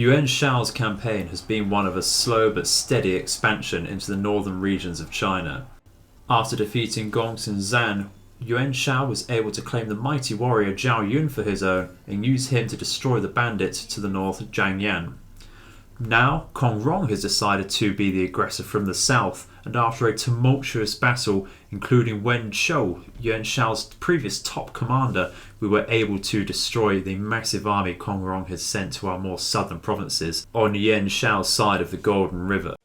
Yuan Shao's campaign has been one of a slow but steady expansion into the northern regions of China. After defeating Gongsun Zan, Yuan Shao was able to claim the mighty warrior Zhao Yun for his own and use him to destroy the bandit to the north, Zhang Yan. Now, Kong Rong has decided to be the aggressor from the south, and after a tumultuous battle, including Wen Shou, Yuan Shao's previous top commander, we were able to destroy the massive army Kong Rong has sent to our more southern provinces on Yuan Shao's side of the Golden River.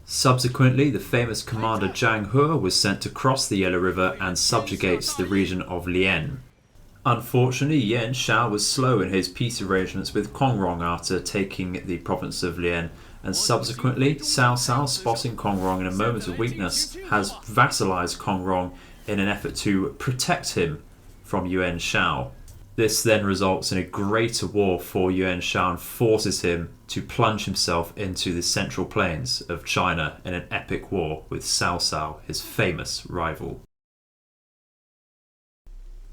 Subsequently, the famous commander Zhang He was sent to cross the Yellow River and subjugate the region of Lian. Unfortunately, Yuan Shao was slow in his peace arrangements with Kong Rong after taking the province of Lian, and subsequently, Cao Cao, spotting Kong Rong in a moment of weakness, has vassalized Kong Rong in an effort to protect him from Yuan Shao. This then results in a greater war for Yuan Shao and forces him to plunge himself into the central plains of China in an epic war with Cao Cao, his famous rival.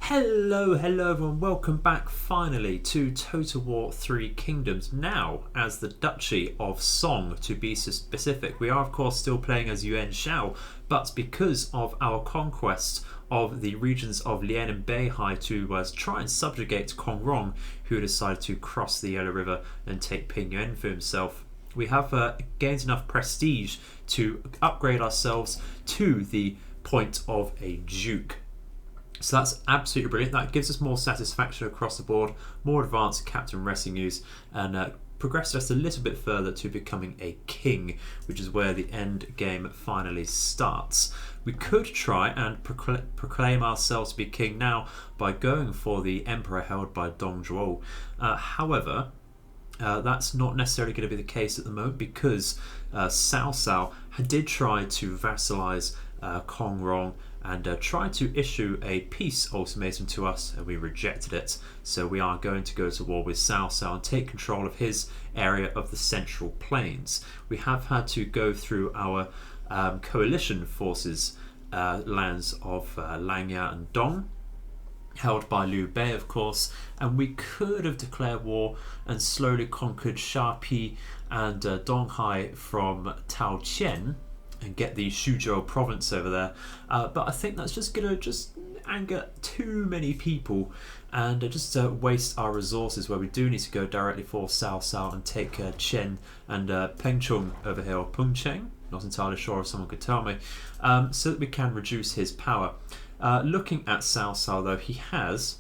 Hello everyone, welcome back finally to Total War 3 Kingdoms, now as the Duchy of Song to be specific. We are of course still playing as Yuan Shao, but because of our conquest of the regions of Lian and Beihai to try and subjugate Kong Rong, who decided to cross the Yellow River and take Pingyuan for himself, we have gained enough prestige to upgrade ourselves to the point of a duke. So that's absolutely brilliant. That gives us more satisfaction across the board, more advanced captain retinues, and progressed us a little bit further to becoming a king, which is where the end game finally starts. We could try and proclaim ourselves to be king now by going for the emperor held by Dong Zhuo. However, that's not necessarily going to be the case at the moment, because Cao Cao did try to vassalize Kong Rong and tried to issue a peace ultimatum to us, and we rejected it. So we are going to go to war with Cao Cao and take control of his area of the central plains. We have had to go through our coalition forces lands of Langya and Dong, held by Liu Bei of course, and we could have declared war and slowly conquered Shapi and Donghai from Tao Qian and get the Suzhou province over there, but I think that's just going to anger too many people and just waste our resources, where we do need to go directly for Cao Cao and take Chen and Pengcheng over here, or Pengcheng, not entirely sure if someone could tell me, so that we can reduce his power. Looking at Cao Cao though, he has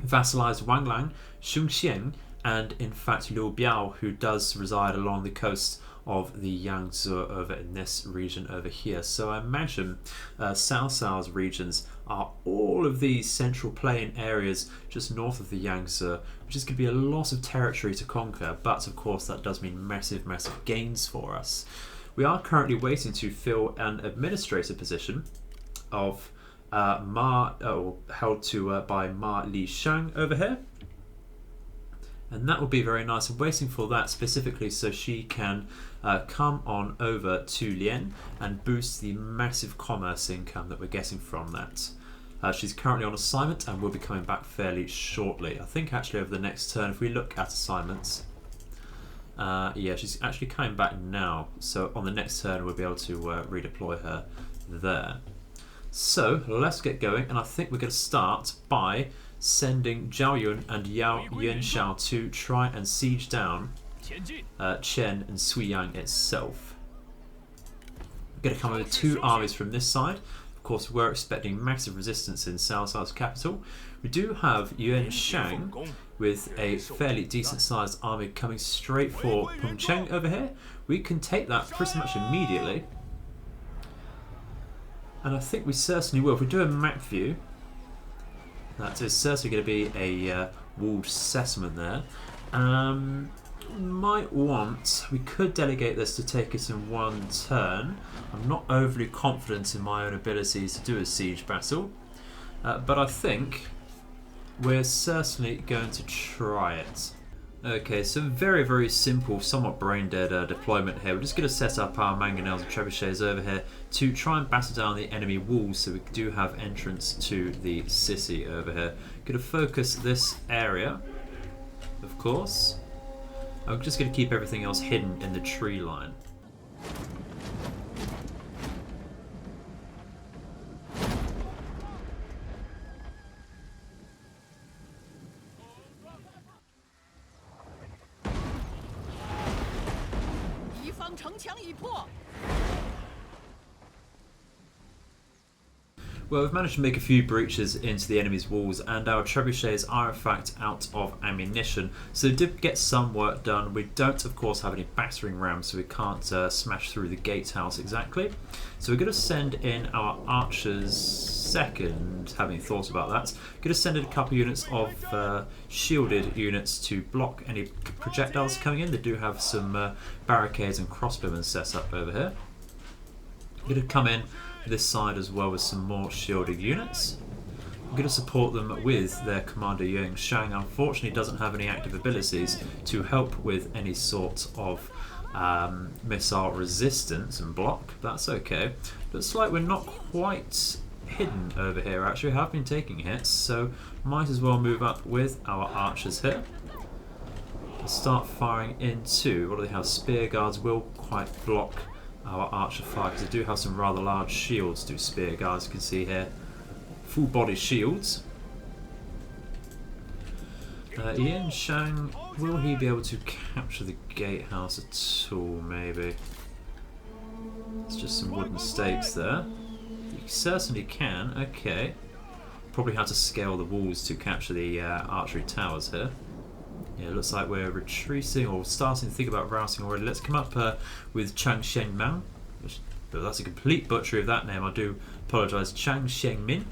vassalized Wanglang, Xunxian, and in fact Liu Biao, who does reside along the coast of the Yangtze over in this region over here. So I imagine Cao Cao's regions are all of these central plain areas just north of the Yangtze, which is going to be a lot of territory to conquer, but of course that does mean massive gains for us. We are currently waiting to fill an administrator position of held to by Ma Li Shang over here, and that will be very nice. I'm waiting for that specifically so she can come on over to Lian and boost the massive commerce income that we're getting from that. She's currently on assignment and will be coming back fairly shortly. I think actually over the next turn, if we look at assignments, yeah, she's actually coming back now, so on the next turn we'll be able to redeploy her there. So let's get going, and I think we're going to start by sending Zhao Yun and Yuan Shao to try and siege down Chen and Suiyang itself. We're going to come over 2 armies from this side. Of course, we're expecting massive resistance in Cao Cao's capital. We do have Yuan Shang with a fairly decent sized army coming straight for Pengcheng over here. We can take that pretty much immediately, and I think we certainly will. If we do a map view, that is certainly going to be a walled settlement there. We could delegate this to take it in 1 turn. I'm not overly confident in my own abilities to do a siege battle, but I think we're certainly going to try it. Okay, so very simple, somewhat brain dead deployment here. We're just going to set up our mangonels and trebuchets over here to try and batter down the enemy walls, so we do have entrance to the city over here. Going to focus this area, of course, I'm just going to keep everything else hidden in the tree line. Well, we've managed to make a few breaches into the enemy's walls, and our trebuchets are in fact out of ammunition, so it did get some work done. We don't of course have any battering rams, so we can't smash through the gatehouse exactly. So we're going to send in our archers second, having thought about that. We're going to send in a couple units of shielded units to block any projectiles coming in. They do have some barricades and crossbowmen set up over here. We're going to come in this side as well with some more shielded units. I'm going to support them with their commander Yuan Shao. Unfortunately doesn't have any active abilities to help with any sort of missile resistance and block. That's okay. Looks like we're not quite hidden over here actually. We have been taking hits, so might as well move up with our archers here. We'll start firing into, what do they have? Spear guards will quite block our archer fire, because they do have some rather large shields to spear guards, you can see here. Full body shields. Yuan Shao, will he be able to capture the gatehouse at all, maybe? It's just some wooden stakes there. He certainly can, okay. Probably have to scale the walls to capture the archery towers here. Yeah, it looks like we're retreating or starting to think about routing already. Let's come up with Chang Shengmang. That's a complete butchery of that name, I do apologise. Chang Shengmin.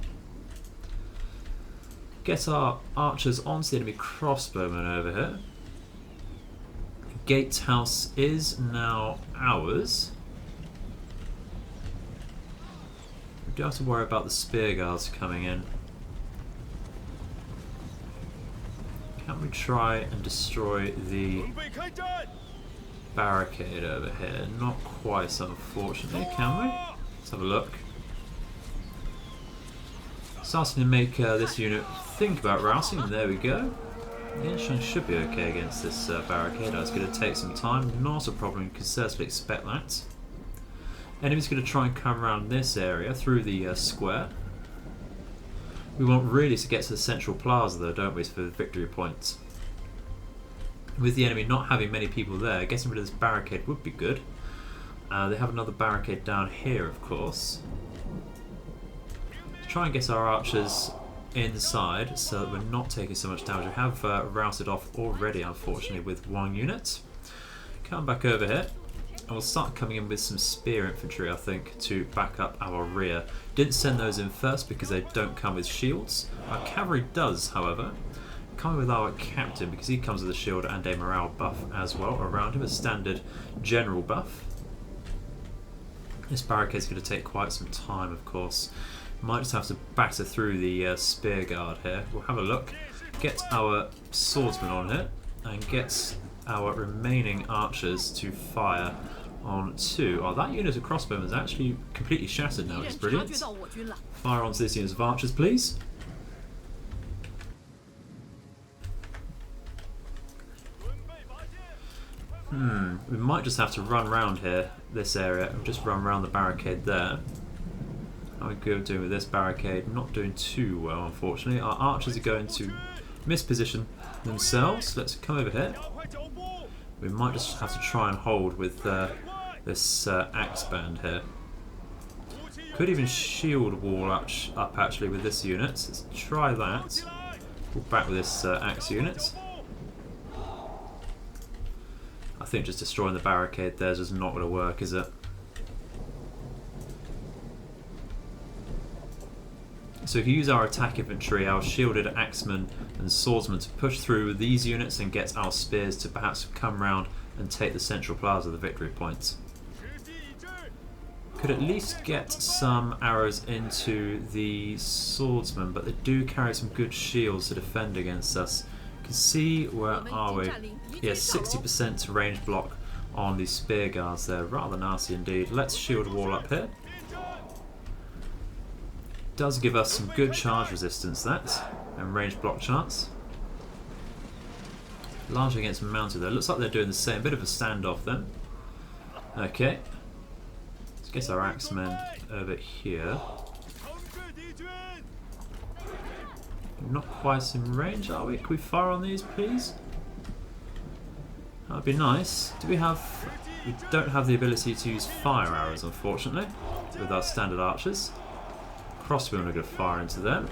Get our archers onto the enemy crossbowmen over here. Gatehouse is now ours. We do have to worry about the spear guards coming in. Can we try and destroy the barricade over here? Not quite, unfortunately, can we? Let's have a look. Starting to make this unit think about routing, and there we go. Yuan Shao should be okay against this barricade. It's going to take some time, not a problem, you can certainly expect that. Enemy's going to try and come around this area through the square. We want really to get to the central plaza though, don't we, for the victory points. With the enemy not having many people there, getting rid of this barricade would be good. They have another barricade down here, of course. Let's try and get our archers inside so that we're not taking so much damage. We have routed off already, unfortunately, with one unit. Come back over here. And we'll start coming in with some spear infantry, I think, to back up our rear. Didn't send those in first because they don't come with shields. Our cavalry does, however. Coming with our captain because he comes with a shield and a morale buff as well around him, a standard general buff. This barricade's going to take quite some time, of course. Might just have to batter through the spear guard here. We'll have a look. Get our swordsman on here and get our remaining archers to fire on two. Oh, that unit of crossbowmen is actually completely shattered now. It's brilliant. Fire onto this unit of archers, please. We might just have to run around here, this area, and just run around the barricade there. How are we doing with this barricade? Not doing too well, unfortunately. Our archers are going to misposition themselves. Let's come over here. We might just have to try and hold with this axe band here. Could even shield wall up actually with this unit. Let's try that. Pull back with this axe unit. I think just destroying the barricade there is just not going to work, is it? So if you use our attack infantry, our shielded axemen and swordsmen to push through these units and get our spears to perhaps come round and take the central plaza, the victory points. Could at least get some arrows into the swordsmen, but they do carry some good shields to defend against us. You can see, where are we? Yeah, 60% range block on the spear guards there. Rather nasty indeed. Let's shield wall up here. Does give us some good charge resistance, that, and range block chance. Largely against mounted there. Looks like they're doing the same. Bit of a standoff then. Okay. Let's get our axemen over here. Not quite in range, are we? Can we fire on these, please? That would be nice. Do we have... We don't have the ability to use fire arrows, unfortunately, with our standard archers. Crossbowmen are going to fire into them.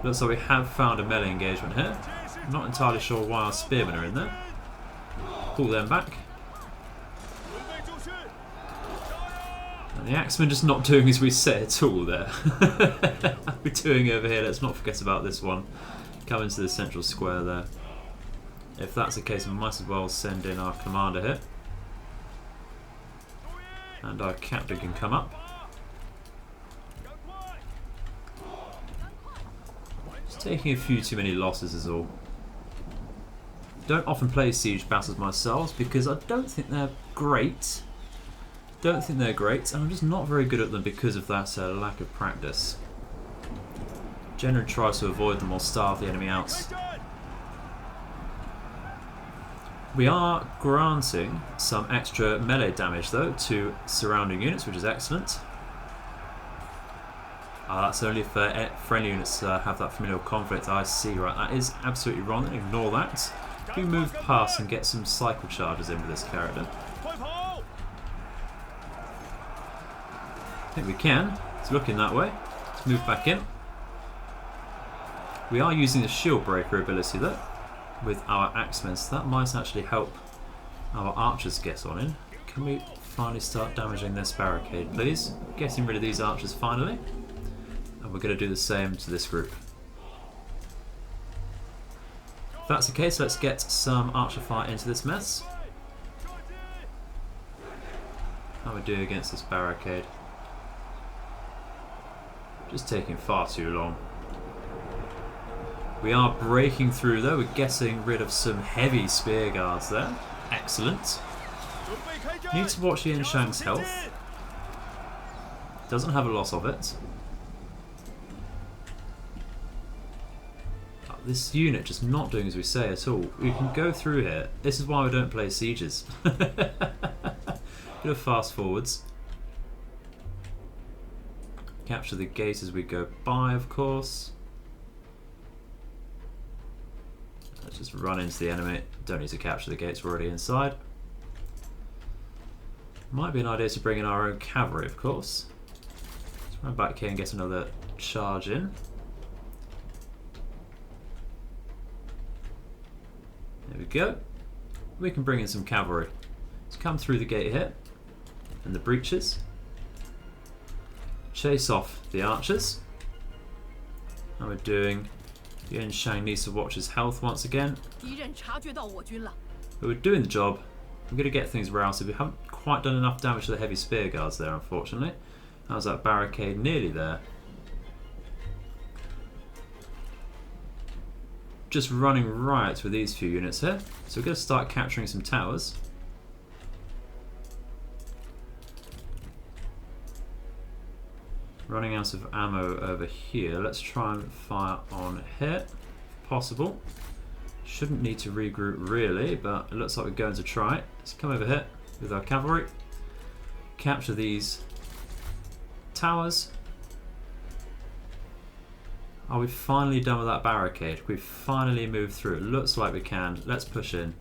Looks like we have found a melee engagement here. I'm not entirely sure why our spearmen are in there. Pull them back. And the axemen just not doing as we say at all there. What we're doing over here, let's not forget about this one. Come into the central square there. If that's the case, we might as well send in our commander here. And our captain can come up. Just taking a few too many losses is all. Don't often play siege battles myself because I don't think they're great. And I'm just not very good at them because of that lack of practice. Generally try to avoid them or starve the enemy out. We are granting some extra melee damage though to surrounding units, which is excellent. That's only if friendly units have that familial conflict. I see, right, that is absolutely wrong. Ignore that. We move past and get some cycle charges in with this character. I think we can. It's looking that way. Let's move back in. We are using the shield breaker ability though with our axemen, so that might actually help our archers get on in. Can we finally start damaging this barricade, please? Getting rid of these archers finally. And we're going to do the same to this group. If that's the case, let's get some archer fire into this mess. How we do against this barricade? Just taking far too long. We are breaking through though, we're getting rid of some heavy spear guards there. Excellent. Need to watch Yuan Shao's health. Doesn't have a loss of it. This unit just not doing as we say at all. We can go through here. This is why we don't play sieges. Bit of fast forwards. Capture the gate as we go by, of course. Let's just run into the enemy. Don't need to capture the gates, we're already inside. Might be an idea to bring in our own cavalry, of course. Let's run back here and get another charge in. There we go. We can bring in some cavalry. Let's come through the gate here and the breaches. Chase off the archers. How we're doing. Yuan Shao needs to watch his health once again. But we're doing the job. We're going to get things routed. We haven't quite done enough damage to the heavy spear guards there, unfortunately. How's that barricade nearly there? Just running riot with these few units here. So we're going to start capturing some towers. Running out of ammo over here. Let's try and fire on here, if possible. Shouldn't need to regroup really, but it looks like we're going to try it. Let's come over here with our cavalry. Capture these towers. Are we finally done with that barricade? We've finally moved through. It looks like we can. Let's push in.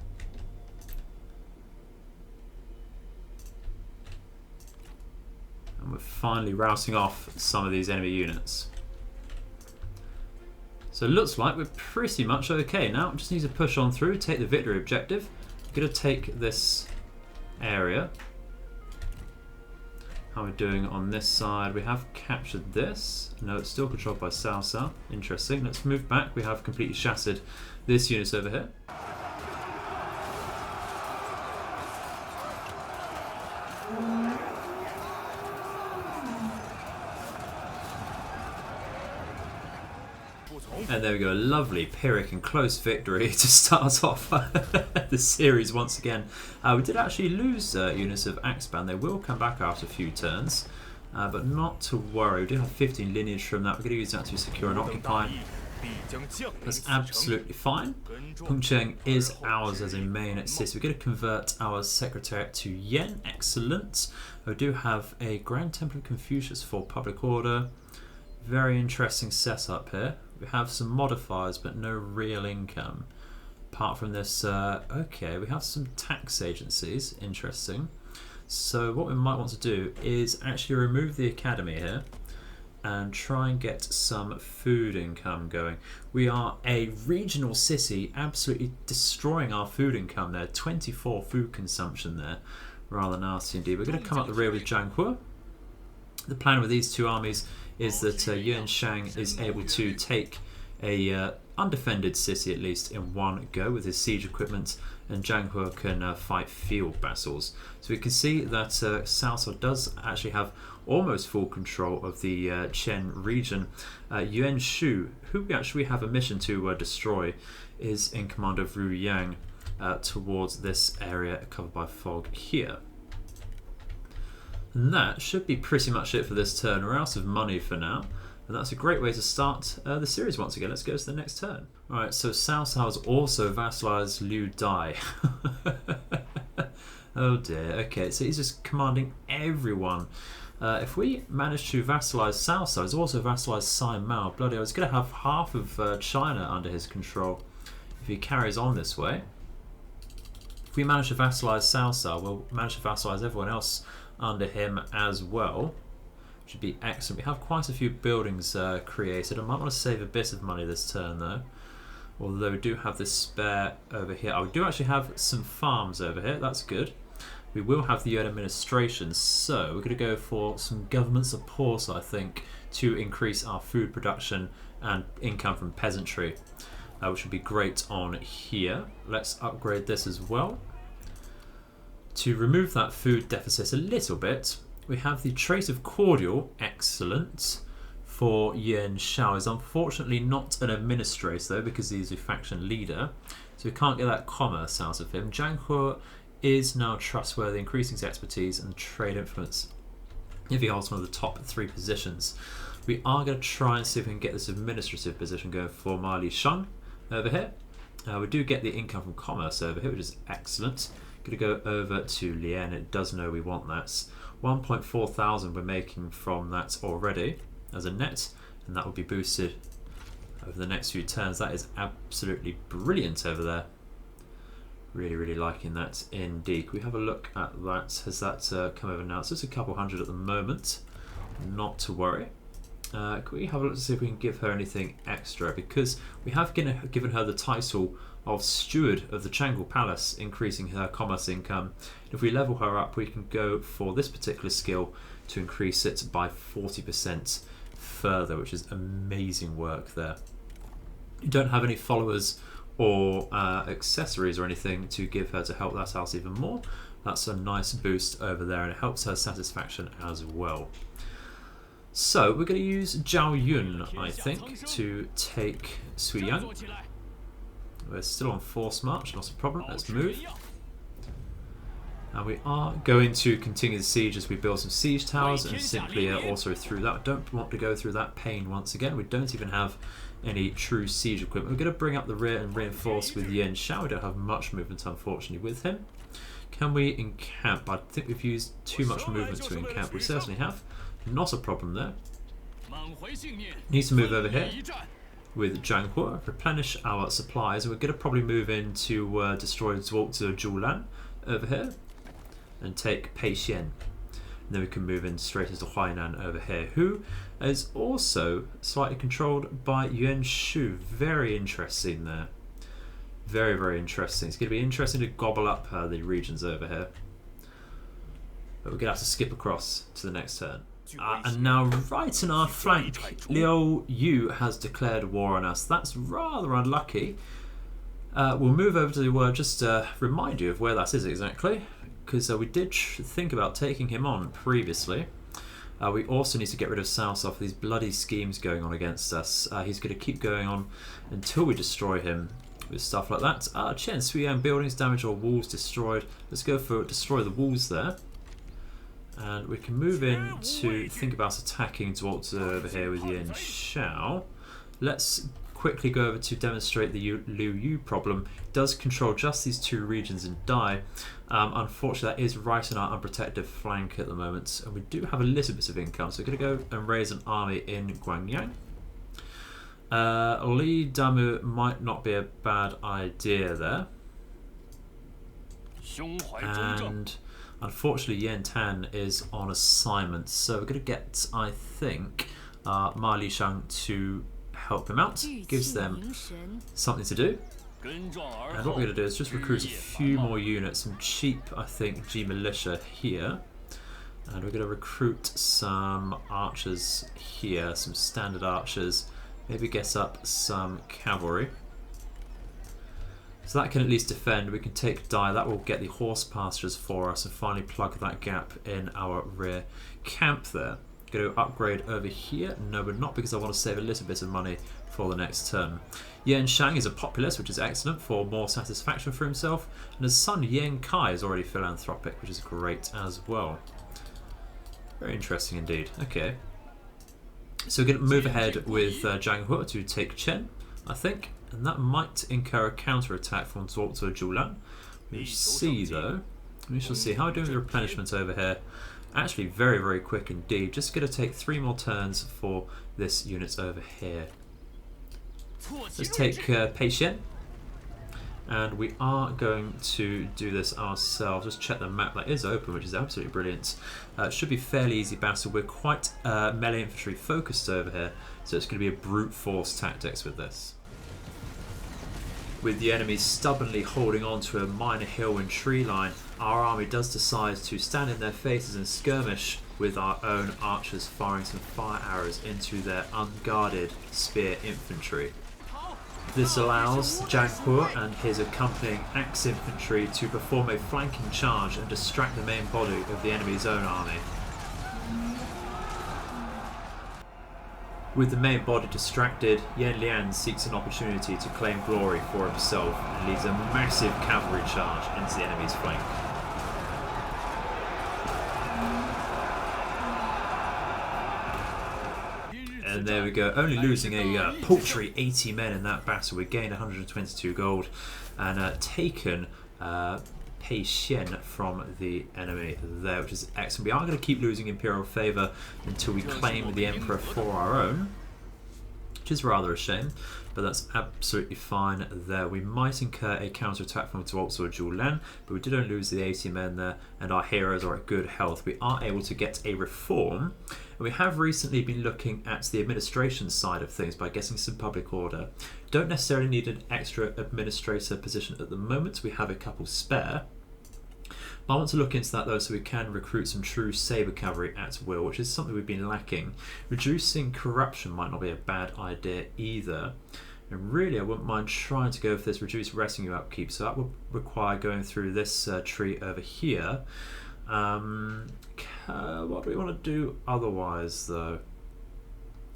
And we're finally routing off some of these enemy units. So it looks like we're pretty much okay now. Just need to push on through, take the victory objective. We're going to take this area. How are we doing on this side? We have captured this. No, it's still controlled by Cao Cao. Interesting. Let's move back. We have completely shattered this unit over here. And there we go, a lovely Pyrrhic and close victory to start off the series once again. We did actually lose units of Axeman. They will come back after a few turns, but not to worry. We do have 15 lineage from that. We're going to use that to secure and occupy. That's absolutely fine. Pengcheng is ours as a main city. We're going to convert our secretariat to yen. Excellent. We do have a Grand Temple of Confucius for public order. Very interesting setup here. We have some modifiers but no real income. Apart from this, okay, we have some tax agencies. Interesting. So what we might want to do is actually remove the academy here and try and get some food income going. We are a regional city, absolutely destroying our food income there. 24 food consumption there. Rather nasty indeed. We're going to come up the rear with Zhanghua. The plan with these two armies is that Yuan Shao is able to take a undefended city at least in one go with his siege equipment, and Zhanghua can fight field vassals. So we can see that Cao Cao does actually have almost full control of the Qian region. Yuan Shao, who we actually have a mission to destroy, is in command of Ruyang towards this area covered by fog here. And that should be pretty much it for this turn. We're out of money for now. And that's a great way to start the series once again. Let's go to the next turn. Alright, so Cao Cao has also vassalized Liu Dai. Oh dear, okay, so he's just commanding everyone. If we manage to vassalize Cao Cao, he's also vassalized Sai Mao. Bloody hell, he's going to have half of China under his control if he carries on this way. If we manage to vassalize Cao Cao, we'll manage to vassalize everyone else under him as well. Should be excellent. We have quite a few buildings created. I might want to save a bit of money this turn though. Although we do have this spare over here. Oh, we do actually have some farms over here. That's good. We will have the Yuan administration, so we're going to go for some government support, I think, to increase our food production and income from peasantry, which would be great on here. Let's upgrade this as well. To remove that food deficit a little bit, we have the trait of cordial, excellent, for Yuan Shao. Is unfortunately not an administrator though, because he's a faction leader, so we can't get that commerce out of him. Zhanghua is now trustworthy, increasing his expertise and trade influence if he holds one of the top 3 positions. We are going to try and see if we can get this administrative position going for Ma Li Shang over here. We do get the income from commerce over here, which is excellent. Going to go over to Lian. It does know we want that. 1.4 thousand we're making from that already as a net, and that will be boosted over the next few turns. That is absolutely brilliant over there. Really liking that indeed. Can we have a look at that? Has that come over now? So it's a couple hundred at the moment. Not to worry. Can we have a look to see if we can give her anything extra? Because we have given her the title of Steward of the Changle Palace, increasing her commerce income. If we level her up, we can go for this particular skill to increase it by 40% further, which is amazing work there. You don't have any followers or accessories or anything to give her to help that out even more. That's a nice boost over there, and it helps her satisfaction as well. So we're going to use Zhao Yun, I think, to take Suyang. We're still on force march, not a problem. Let's move. And we are going to continue the siege as we build some siege towers and simply also through that. Don't want to go through that pain once again. We don't even have any true siege equipment. We're going to bring up the rear and reinforce with Yuan Shao. We don't have much movement, unfortunately, with him. Can we encamp? I think we've used too much movement to encamp. We certainly have. Not a problem there. Need to move over here with Zhanghua, replenish our supplies. We're going to probably move in to destroy Zhuozi Zhulan over here and take Peixian. And then we can move in straight into Huainan over here, who is also slightly controlled by Yuan Shao. Very interesting there. Very interesting. It's going to be interesting to gobble up the regions over here. But we're going to have to skip across to the next turn. And now right in our flank, Liu Yu has declared war on us. That's rather unlucky. We'll move over to just remind you of where that is exactly, because we did think about taking him on previously. We also need to get rid of Cao Cao for these bloody schemes going on against us. He's going to keep going on until we destroy him with stuff like that. Chen Suyang buildings damaged or walls destroyed. Let's go for destroy the walls there. And we can move in to think about attacking Zhuozi over here with Yuan Shao. Let's quickly go over to demonstrate the Liu Yu problem. It does control just these two regions in Dai. Unfortunately, that is right in our unprotected flank at the moment, and we do have a little bit of income, so we're going to go and raise an army in Guangyang. Li Damu might not be a bad idea there. And unfortunately, Yen Tan is on assignment, so we're going to get, I think, Ma Li Shang to help him out. Gives them something to do. And what we're going to do is just recruit a few more units, some cheap, I think, G militia here. And we're going to recruit some archers here, some standard archers. Maybe get up some cavalry. So that can at least defend. We can take Dai. That will get the horse pastures for us and finally plug that gap in our rear camp there. Going to upgrade over here. No, we're not, because I want to save a little bit of money for the next turn. Yuan Shao is a populist, which is excellent for more satisfaction for himself. And his son Yen Kai is already philanthropic, which is great as well. Very interesting indeed. Okay. So we're going to move ahead with Zhang He to take Chen, I think. And that might incur a counter-attack from Zuozhe Zhulan. We shall see, though. We shall see. How are we doing with the replenishment over here? Actually, very, very quick indeed. Just going to take 3 more turns for this unit over here. Let's take Pei Xian. And we are going to do this ourselves. Just check the map. That is open, which is absolutely brilliant. It should be fairly easy battle. We're quite melee infantry focused over here, so it's going to be a brute force tactics with this. With the enemy stubbornly holding on to a minor hill and tree line, our army does decide to stand in their faces and skirmish with our own archers firing some fire arrows into their unguarded spear infantry. This allows Zhang He and his accompanying axe infantry to perform a flanking charge and distract the main body of the enemy's own army. With the main body distracted, Yan Lian seeks an opportunity to claim glory for himself and leads a massive cavalry charge into the enemy's flank. And there we go, only losing a paltry 80 men in that battle. We gained 122 gold and taken Pei Xian from the enemy there, which is excellent. We are going to keep losing Imperial favour until we claim the Emperor for our own, which is rather a shame, but that's absolutely fine there. We might incur a counter-attack from Zuozhe Zhulan, but we did only lose the 80 men there, and our heroes are at good health. We are able to get a reform, and we have recently been looking at the administration side of things by getting some public order. Don't necessarily need an extra administrator position at the moment. We have a couple spare. I want to look into that though, so we can recruit some true saber cavalry at will, which is something we've been lacking. Reducing corruption might not be a bad idea either. And really I wouldn't mind trying to go for this reduced retinue upkeep, so that would require going through this tree over here. What do we want to do otherwise though?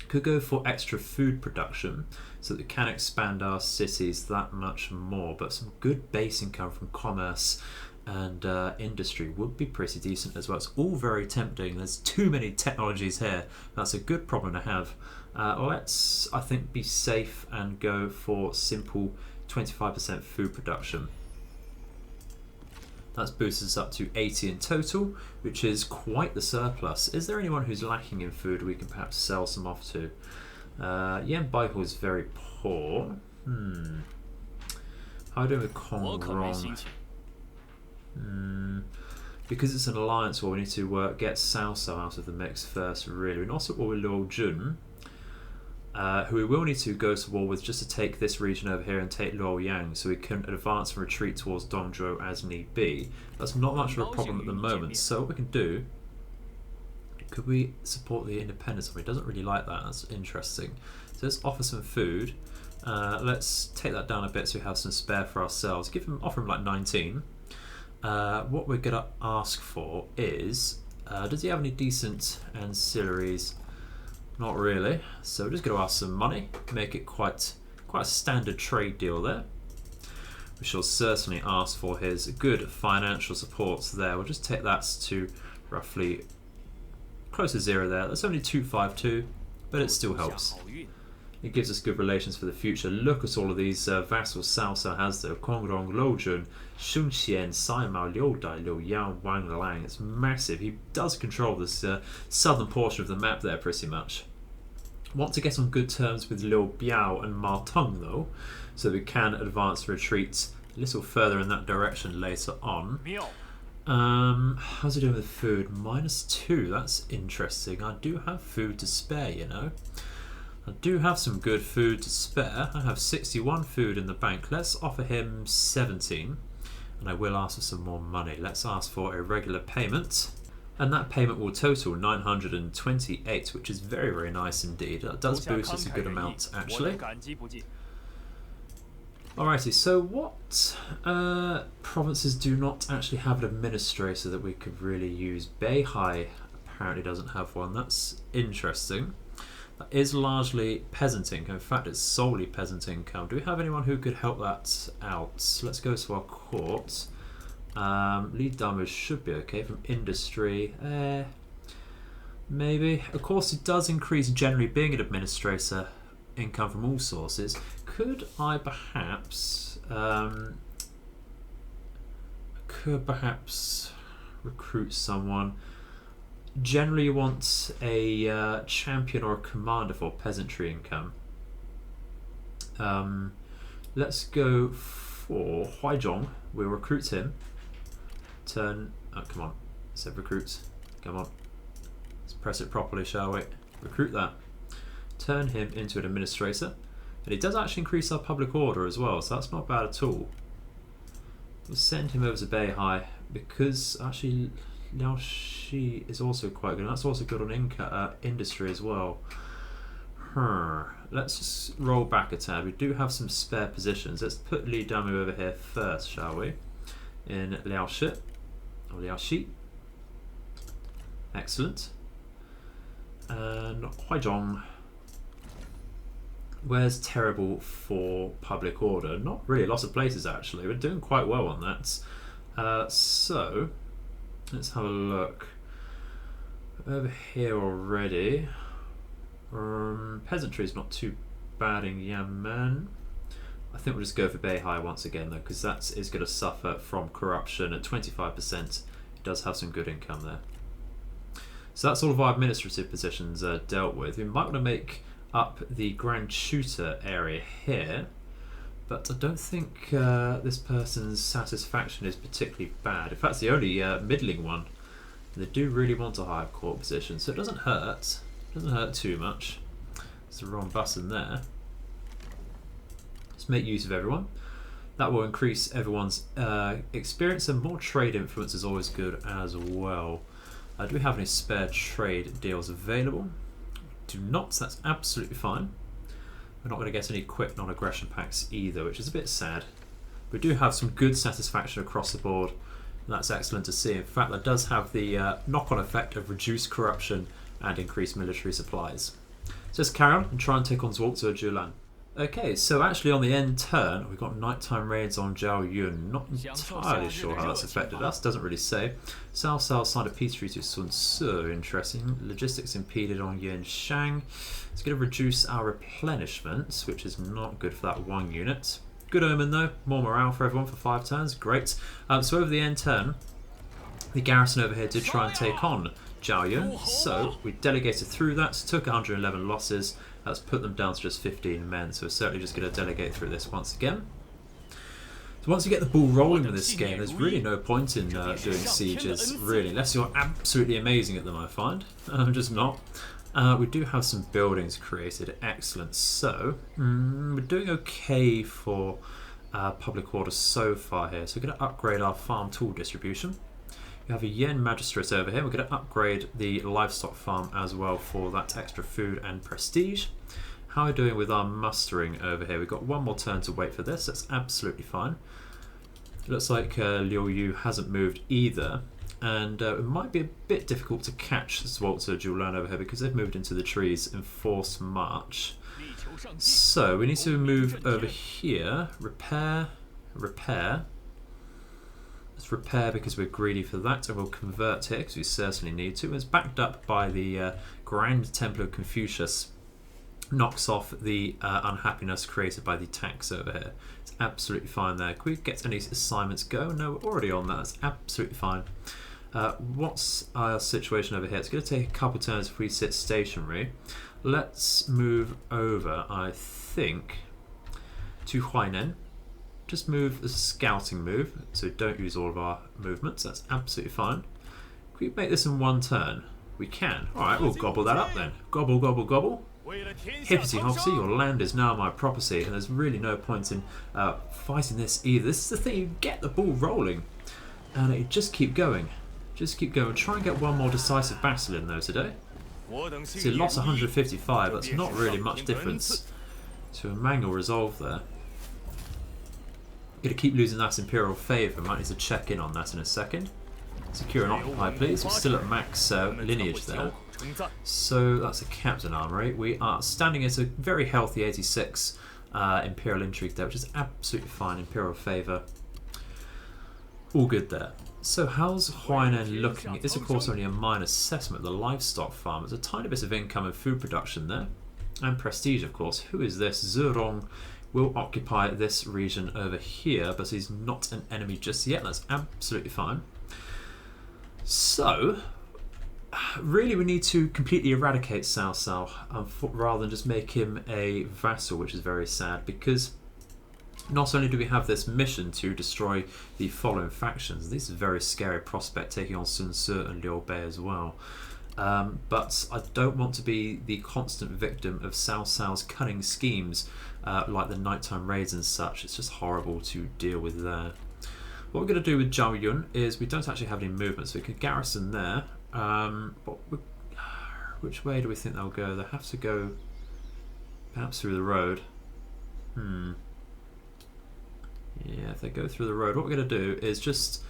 Could go for extra food production so that we can expand our cities that much more, but some good base income from commerce and industry would be pretty decent as well. It's all very tempting. There's too many technologies here. That's a good problem to have. Let's, I think, be safe and go for simple 25% food production. That's boosted us up to 80 in total, which is quite the surplus. Is there anyone who's lacking in food we can perhaps sell some off to? Yan Baihu is very poor. How are we doing with Kong Rong? Because it's an alliance war, we need to get Cao Cao out of the mix first, really. We're not at war with Luo Jun, who we will need to go to war with just to take this region over here and take Luoyang, so we can advance and retreat towards Dongzhou as need be. That's not much of a problem at the moment, so what we can do... Could we support the independence army? It doesn't really like that. That's interesting. So let's offer some food. Let's take that down a bit so we have some spare for ourselves. Offer him like 19. What we're going to ask for is, does he have any decent ancillaries? Not really. So we're just going to ask some money, make it quite a standard trade deal there. We shall certainly ask for his good financial support there. We'll just take that to roughly close to 0 there. That's only 252, but it still helps. It gives us good relations for the future. Look at all of these vassals Cao Cao has though. Kongrong, Lojun, Shunxian, Saimao, Liu Dai, Liu Yang, Wang Lang. It's massive. He does control this southern portion of the map there pretty much. Want to get on good terms with Liu Biao and Ma Teng though, so we can advance retreats a little further in that direction later on. How's it doing with food? -2, that's interesting. I do have food to spare, you know. I do have some good food to spare. I have 61 food in the bank. Let's offer him 17, and I will ask for some more money. Let's ask for a regular payment, and that payment will total 928, which is very, very nice indeed. That does boost us a good amount, actually. Alrighty, so what provinces do not actually have an administrator that we could really use? Beihai apparently doesn't have one. That's interesting. That is largely peasant income. In fact, it's solely peasant income. Do we have anyone who could help that out? Let's go to our court. Lead Damu should be okay from industry. Maybe. Of course, it does increase generally being an administrator income from all sources. Could I perhaps recruit someone? Generally you want a champion or a commander for peasantry income. Let's go for Huaizhong. We'll recruit him. Come on, it said recruit. Come on, let's press it properly, shall we? Recruit that. Turn him into an administrator, and it does actually increase our public order as well, so that's not bad at all. We'll send him over to Beihai because actually Liao Shi is also quite good, and that's also good on industry as well. Let's just roll back a tad. We do have some spare positions. Let's put Li Damu over here first, shall we? In Liao Shi or Liao Shi. Excellent. And Huaizhong. Where's terrible for public order? Not really, lots of places actually. We're doing quite well on that. So let's have a look. Over here already. Peasantry is not too bad in Yanmen. I think we'll just go for Beihai once again though, because that is going to suffer from corruption at 25%. It does have some good income there. So that's all of our administrative positions dealt with. We might want to make up the Grand Tutor area here, but I don't think this person's satisfaction is particularly bad. In fact, it's the only middling one. They do really want a higher court position, so it doesn't hurt. It doesn't hurt too much. It's the wrong button there. Let's make use of everyone. That will increase everyone's experience, and more trade influence is always good as well. Do we have any spare trade deals available? Do not, so that's absolutely fine. We're not going to get any quick non-aggression packs either, which is a bit sad. We do have some good satisfaction across the board, and that's excellent to see. In fact, that does have the knock-on effect of reduced corruption and increased military supplies. So let's carry on and try and take on Zhuozhi Julan. Okay, so actually on the end turn, we've got nighttime raids on Zhao Yun. Not entirely sure how that's affected us, doesn't really say. Cao Cao signed a peace treaty with Sun Ce, interesting. Logistics impeded on Yuan Shao. It's going to reduce our replenishment, which is not good for that one unit. Good omen though, more morale for everyone for 5 turns, great. So over the end turn, the garrison over here did try and take on Zhao Yun, so we delegated through that, took 111 losses. That's put them down to just 15 men, so we're certainly just going to delegate through this once again. So once you get the ball rolling with this game, there's really no point in doing sieges, really, unless you're absolutely amazing at them, I find. I'm just not. We do have some buildings created, excellent. So, we're doing okay for public order so far here. So we're going to upgrade our farm tool distribution. We have a yen magistrate over here. We're going to upgrade the livestock farm as well for that extra food and prestige. How are we doing with our mustering over here? We've got one more turn to wait for this. That's absolutely fine. It looks like Liu Yu hasn't moved either. And it might be a bit difficult to catch Zhuozhi Julan over here because they've moved into the trees in forced march. So we need to move over here. Repair. Let's repair because we're greedy for that, and we'll convert here because we certainly need to. It's backed up by the Grand Temple of Confucius knocks off the unhappiness created by the tax over here. It's absolutely fine there. Can we get any assignments go? No, we're already on that. That's absolutely fine. What's our situation over here? It's going to take a couple turns if we sit stationary. Let's move over, I think, to Huainan. Just move as a scouting move, so don't use all of our movements. That's absolutely fine. Can we make this in one turn? We can. Alright, we'll gobble that up then. Gobble, gobble, gobble. Hippity hoppity, your land is now my property, and there's really no point in fighting this either. This is the thing, you get the ball rolling, and it just keep going. Just keep going. Try and get one more decisive battle in though today. So you lost 155, that's not really much difference to a manual resolve there. Going to keep losing that Imperial favour, might need to check in on that in a second. Secure and occupy please, we're still at max lineage there. So that's a captain armory. We are standing at a very healthy 86 Imperial intrigue there, which is absolutely fine. Imperial favour. All good there. So how's Huainan looking? It is of course only a minor settlement, the livestock farm. There's a tiny bit of income and food production there. And prestige of course. Who is this? Zurong will occupy this region over here, but he's not an enemy just yet. That's absolutely fine. So really we need to completely eradicate Cao Cao rather than just make him a vassal, which is very sad, because not only do we have this mission to destroy the following factions, this is a very scary prospect taking on Sun Ce and Liu Bei as well, but I don't want to be the constant victim of Cao Cao's cunning schemes like the nighttime raids and such. It's just horrible to deal with there. What we're going to do with Zhao Yun is we don't actually have any movement, so we could garrison there. Which way do we think they'll go? They'll have to go perhaps through the road. Yeah, if they go through the road, what we're going to do is just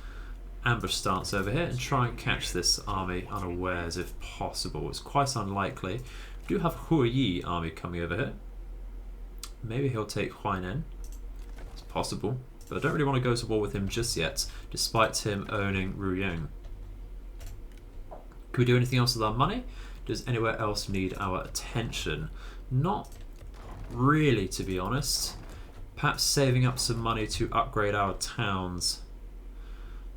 ambush stance over here and try and catch this army unawares if possible. It's quite unlikely. We do have Hu Yi army coming over here. Maybe he'll take Huainan. It's possible. But I don't really want to go to war with him just yet, despite him owning Ruyang. Can we do anything else with our money? Does anywhere else need our attention? Not really, to be honest. Perhaps saving up some money to upgrade our towns.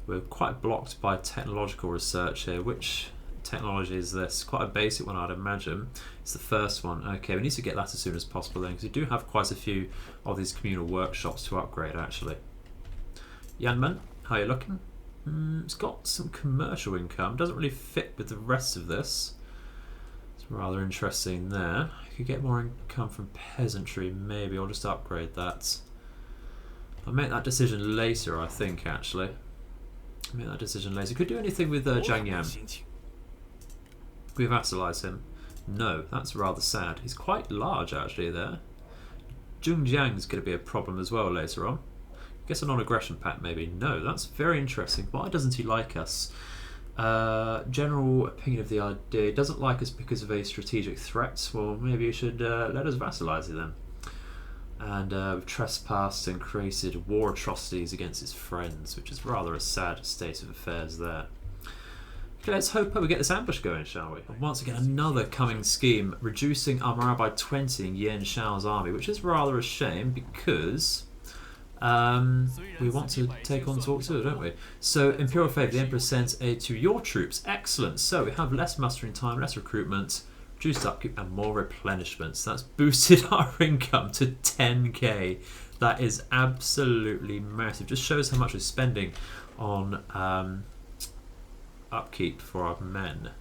We're quite blocked by technological research here. Which technology is this? Quite a basic one, I'd imagine. It's the first one. Okay, we need to get that as soon as possible then, because we do have quite a few of these communal workshops to upgrade actually. Yanmen, how are you looking? It's got some commercial income. Doesn't really fit with the rest of this. It's rather interesting there. I could get more income from peasantry, maybe. I'll just upgrade that. I'll make that decision later, I think, actually. I'll make that decision later. Could do anything with Zhang Yan. Could we vassalize him? No, that's rather sad. He's quite large, actually, there. Zhongjiang's going to be a problem as well later on. I guess a non-aggression pact, maybe. No, that's very interesting. Why doesn't he like us? General opinion of the idea. Doesn't like us because of a strategic threat. Well, maybe you should let us vassalize you then. And we've trespassed and created war atrocities against his friends, which is rather a sad state of affairs there. Okay, let's hope we get this ambush going, shall we? And once again, another cunning scheme, reducing our morale by 20 in Yuan Shao's army, which is rather a shame because we want to take on Talk 2, don't we? So, Imperial Favour, the Emperor sends aid to your troops. Excellent. So, we have less mustering time, less recruitment, reduced upkeep, and more replenishments. That's boosted our income to 10k. That is absolutely massive. Just shows how much we're spending on upkeep for our men.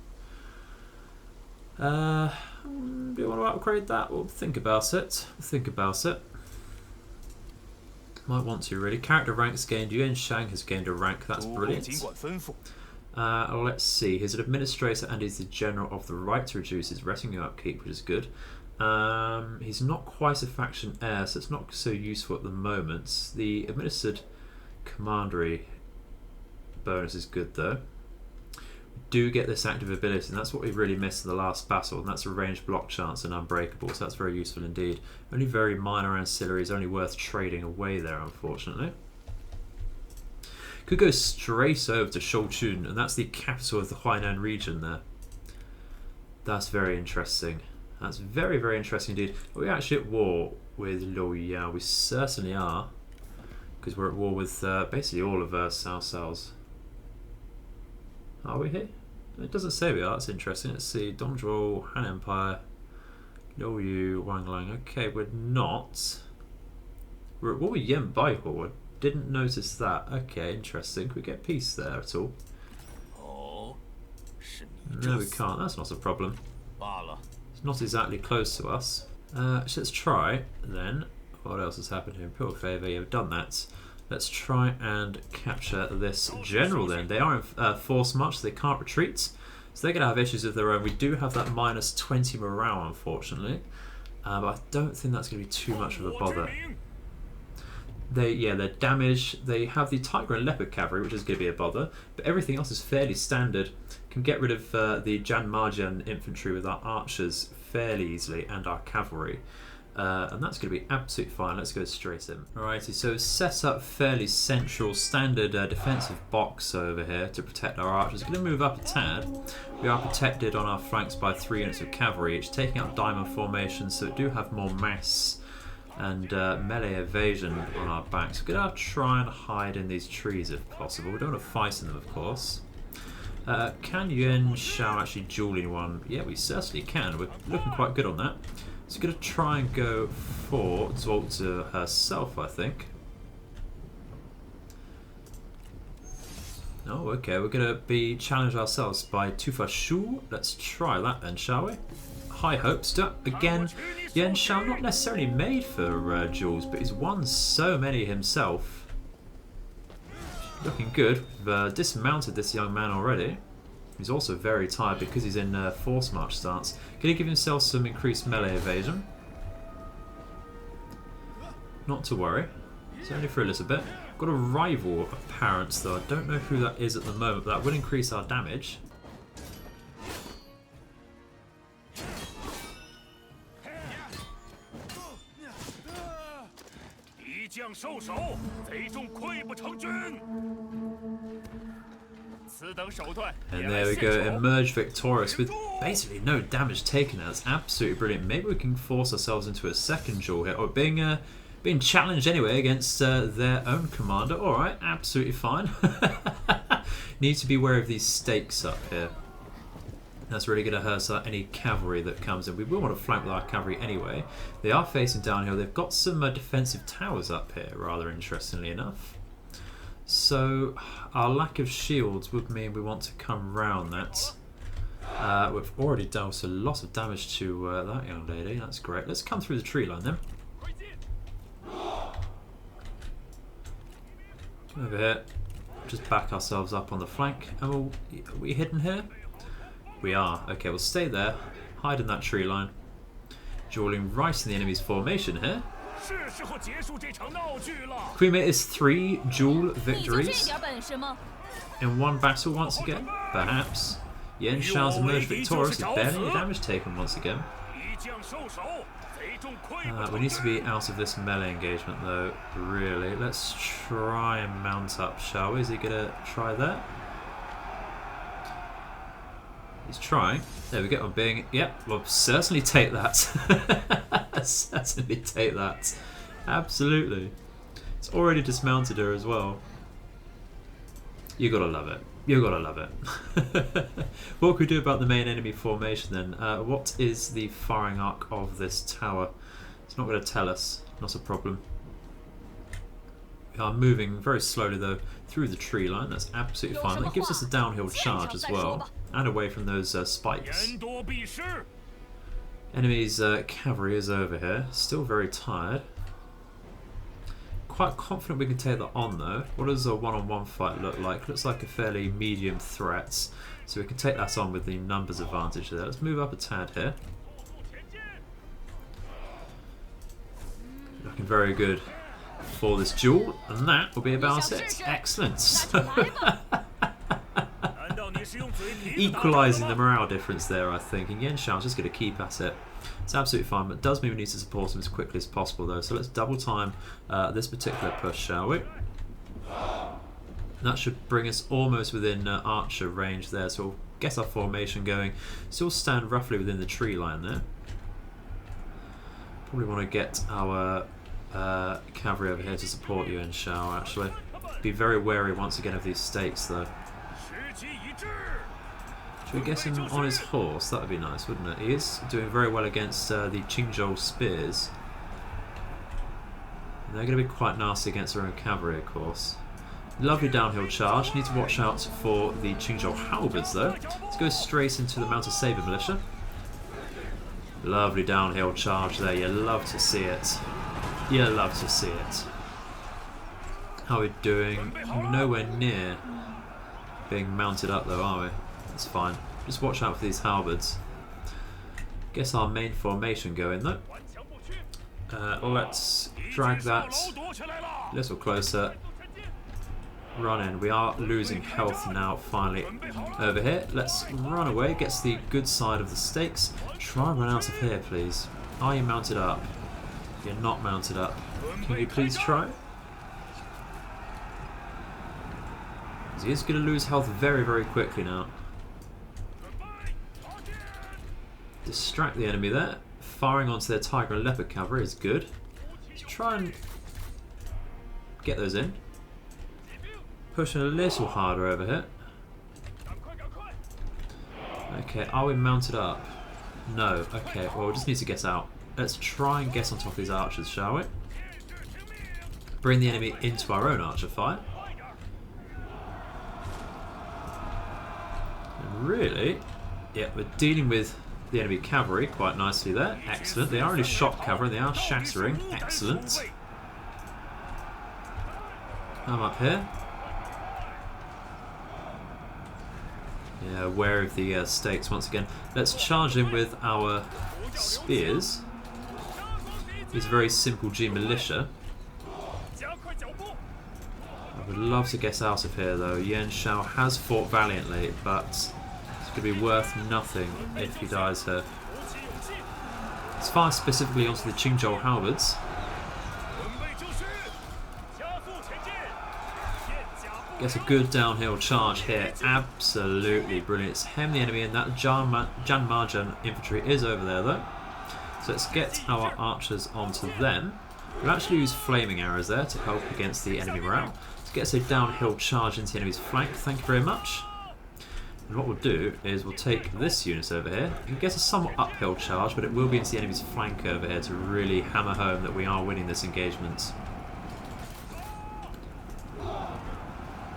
Do you want to upgrade that? We'll think about it. Think about it. Might want to, really. Character ranks gained. Yuan Shang has gained a rank. That's brilliant. Let's see. He's an administrator and he's the general of the right to reduce his retinue upkeep, which is good. He's not quite a faction heir, so it's not so useful at the moment. The administered commandery bonus is good, though. We do get this active ability, and that's what we really missed in the last battle, and that's a ranged block chance and unbreakable, so that's very useful indeed. Only very minor ancillaries, only worth trading away there, unfortunately. Could go straight over to Shouchun, and that's the capital of the Huainan region there. That's very interesting. That's very, very interesting indeed. Are we actually at war with Liu Yao? We certainly are. Because we're at war with basically all of Cao Cao's. Are we here? It doesn't say we are. That's interesting. Let's see. Dongzhuo, Han Empire, Liu Yu, Wang Lang. Okay, we're not. We're at war with Yen Baihu. I didn't notice that. Okay, interesting. Can we get peace there at all? No, we can't. That's not a problem. It's not exactly close to us. So let's try then. What else has happened here? Imperial favour. You've done that. Let's try and capture this general then. They are in force march, so they can't retreat. So they're going to have issues of their own. We do have that minus 20 morale, unfortunately. But I don't think that's going to be too much of a bother. They're damaged. They have the Tiger and Leopard cavalry, which is going to be a bother. But everything else is fairly standard. Can get rid of the Janmarjan infantry with our archers fairly easily and our cavalry. And that's going to be absolutely fine. Let's go straight in. Alrighty, so set up fairly central standard defensive box over here to protect our archers. Going to move up a tad. We are protected on our flanks by 3 units of cavalry, each taking out diamond formation, so we do have more mass and melee evasion on our backs. We're going to try and hide in these trees if possible. We don't want to fight in them, of course. Can Yuan Shao actually duel anyone? Yeah, we certainly can. We're looking quite good on that. So we're going to try and go for Zolta herself, I think. Oh, okay. We're going to be challenged ourselves by Tufa Shu. Let's try that then, shall we? High hopes. Again, Yuan Shao not necessarily made for duels, but he's won so many himself. Looking good. We've dismounted this young man already. He's also very tired because he's in force march stance. Can he give himself some increased melee evasion? Not to worry. It's only for a little bit. Got a rival apparent though. I don't know who that is at the moment, but that will increase our damage. And there we go, emerge victorious with basically no damage taken. That's absolutely brilliant. Maybe we can force ourselves into a second duel here, or being challenged anyway against their own commander. Alright, absolutely fine. Need to be aware of these stakes up here. That's really going to hurt any cavalry that comes in. We will want to flank with our cavalry anyway. They are facing downhill. They've got some defensive towers up here, rather interestingly enough. So our lack of shields would mean we want to come round that. We've already dealt a lot of damage to that young lady. That's great. Let's come through the tree line then. Over here. Just back ourselves up on the flank. And are we hidden here? We are. Okay, we'll stay there. Hide in that tree line. Dueling right in the enemy's formation here. Can we make this 3 duel victories in one battle once again? Perhaps. Yuan Shao's emerged victorious with barely any damage taken once again. We need to be out of this melee engagement though, really. Let's try and mount up, shall we? Is he going to try that? He's trying. There we go. I'm being... Yep, we'll certainly take that. Certainly take that. Absolutely. It's already dismounted her as well. You gotta love it. You gotta love it. What can we do about the main enemy formation then? What is the firing arc of this tower? It's not going to tell us. Not a problem. We are moving very slowly though through the tree line. That's absolutely fine. That gives us a downhill charge as well, and away from those spikes. Enemy's cavalry is over here. Still very tired. Quite confident we can take that on though. What does a one-on-one fight look like? Looks like a fairly medium threat. So we can take that on with the numbers advantage there. Let's move up a tad here. Looking very good for this duel, and that will be about it. Excellent. Equalising the morale difference there, I think. And Yuan Shao's just going to keep at it. It's absolutely fine, but it does mean we need to support him as quickly as possible, though. So let's double time this particular push, shall we? That should bring us almost within archer range there. So we'll get our formation going. Still stand roughly within the tree line there. Probably want to get our cavalry over here to support Yuan Shao, actually. Be very wary once again of these stakes, though. Should we get him on his horse? That would be nice, wouldn't it? He is doing very well against the Qingzhou spears. And they're going to be quite nasty against their own cavalry, of course. Lovely downhill charge. Need to watch out for the Qingzhou halberds, though. Let's go straight into the mounted saber militia. Lovely downhill charge there. You love to see it. You love to see it. How are we doing? Nowhere near being mounted up, though, are we? That's fine. Just watch out for these halberds. Guess our main formation going, though. Let's drag that a little closer. Run in. We are losing health now, finally, over here. Let's run away. Gets the good side of the stakes. Try and run out of here, please. Are you mounted up? You're not mounted up. Can you please try? He is going to lose health very, very quickly now. Distract the enemy there. Firing onto their tiger and leopard cavalry is good. Let's try and get those in. Pushing a little harder over here. Okay, are we mounted up? No. Okay, well, we just need to get out. Let's try and get on top of these archers, shall we? Bring the enemy into our own archer fire. And really, yeah, we're dealing with the enemy cavalry quite nicely there. Excellent. They are only shock cavalry. They are shattering. Excellent. I'm up here. Yeah, aware of the stakes once again. Let's charge in with our spears. These very simple G militia. I would love to get out of here though. Yuan Shao has fought valiantly, but it's going to be worth nothing if he dies here. Let's fire specifically onto the Qingzhou halberds. Gets a good downhill charge here. Absolutely brilliant. It's hem the enemy, and that Janmajan infantry is over there though. So let's get our archers onto them. We'll actually use flaming arrows there to help against the enemy morale. Let's get us a downhill charge into the enemy's flank. Thank you very much. And what we'll do is we'll take this unit over here and get a somewhat uphill charge, but it will be into the enemy's flank over here to really hammer home that we are winning this engagement.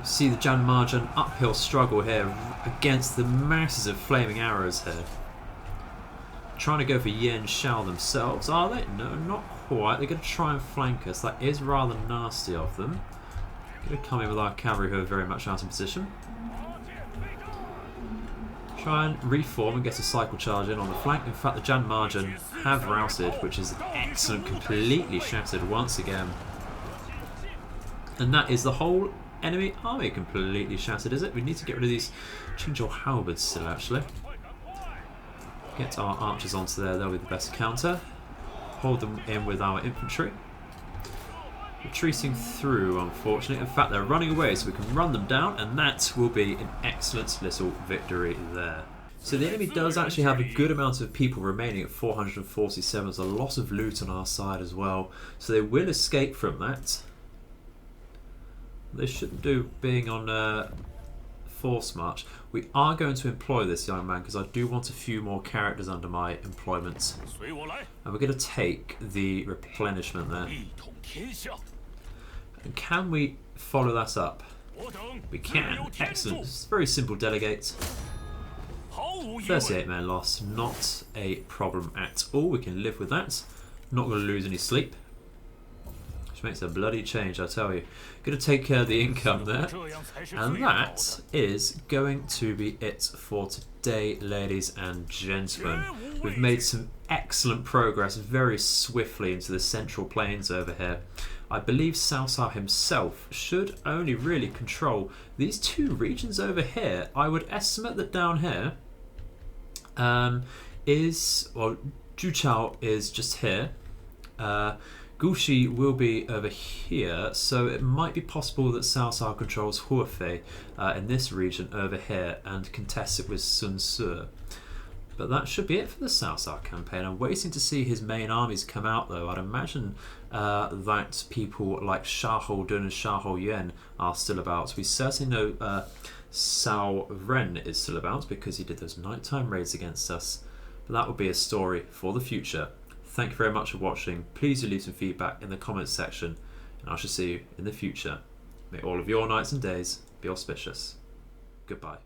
See the Janmajan uphill struggle here against the masses of flaming arrows here. Trying to go for Yuan Shao themselves, are they? No, not quite. They're going to try and flank us. That is rather nasty of them. Going to come in with our cavalry who are very much out in position. Try and reform and get a cycle charge in on the flank. In fact, the Janmajan have routed, which is excellent. Completely shattered once again. And that is the whole enemy army completely shattered, is it? We need to get rid of these Qingzhou halberds still, actually. Get our archers onto there, they'll be the best counter. Hold them in with our infantry. Retreating through, unfortunately. In fact, they're running away, so we can run them down, and that will be an excellent little victory there. So the enemy does actually have a good amount of people remaining at 447. There's a lot of loot on our side as well, so they will escape from that. They shouldn't do being on force march. We are going to employ this young man because I do want a few more characters under my employment. And we're going to take the replenishment there. And can we follow that up? We can. Excellent. It's a very simple delegate. 38 men loss. Not a problem at all. We can live with that. Not going to lose any sleep. Which makes a bloody change, I tell you. Going to take care of the income there. And that is going to be it for today, ladies and gentlemen. We've made some excellent progress very swiftly into the central plains over here. I believe Cao Cao himself should only really control these two regions over here. I would estimate that down here well, Zhuchao is just here. Gushi will be over here, so it might be possible that Cao Cao controls Hefei in this region over here and contests it with Sun Ce. But that should be it for the Cao Cao campaign. I'm waiting to see his main armies come out, though. I'd imagine that people like Xiahou Dun and Xiahou Yuan are still about. We certainly know Cao Ren is still about because he did those nighttime raids against us. But that will be a story for the future. Thank you very much for watching. Please do leave some feedback in the comments section, and I shall see you in the future. May all of your nights and days be auspicious. Goodbye.